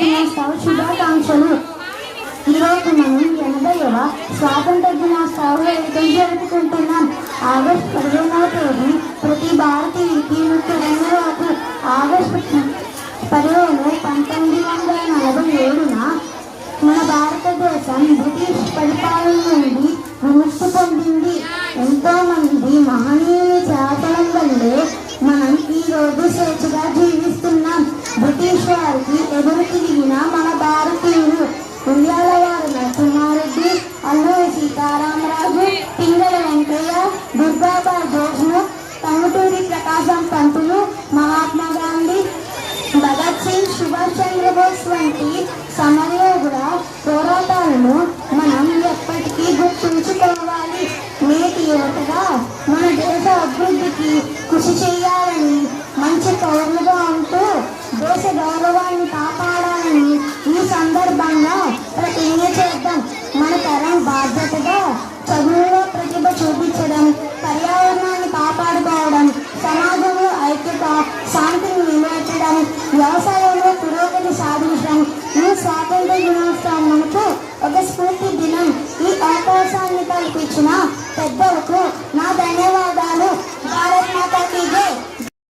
దినోత్సవ శుభాకాంక్షలు. ఈరోజు మనం 80వ స్వాతంత్ర దినోత్సవ వేడుకలు జరుపుకుంటున్నాం. ఆగస్టు 15వ తేదీ ప్రతి భారతీయుడికి ముఖ్యమైన రోజు. ఆగస్టు 15 1947 మన భారతదేశం బ్రిటిష్ పరిపాలన నుండి విముక్తి పొందింది. ఎంతో మంది మహనీయుల త్యాగం వల్లే మనం ఈ రోజు స్వేచ్ఛగా జీవిస్తున్నాం. బ్రిటిష్ వారికి ఎదురు తిరిగిన మన భారతీయులు ఉయ్యాలవారు నరసింహారెడ్డి, అల్లూరి సీతారామరాజు, పింగళ వెంకయ్య, దుర్గాబాయి దేశ్ముఖ్, టంగుటూరి ప్రకాశం పంతులు, మహాత్మా గాంధీ, భగత్ సింగ్, సుభాష్ చంద్రబోస్ వంటి సమరయోధుల పోరాటాలను మనం ఎప్పటికీ గుర్తుంచుకోవాలి. నేటి యువతగా మన దేశ అభివృద్ధికి కృషి చేయాలని, మంచి పౌరులుగా ఉంటూ దేశ గౌరవాన్ని కాపాడాలని ఈ సందర్భంగా ప్రతిజ్ఞ చేద్దాం. మన తరం బాధ్యతగా చదువులో ప్రతిభ చూపించడం, పర్యావరణాన్ని కాపాడుకోవడం, సమాజంలో ఐక్యత శాంతిని నిలబెట్టడం, వ్యవసాయంలో పురోగతి సాధించడం ఈ స్వాతంత్ర దినోత్సవం మనకు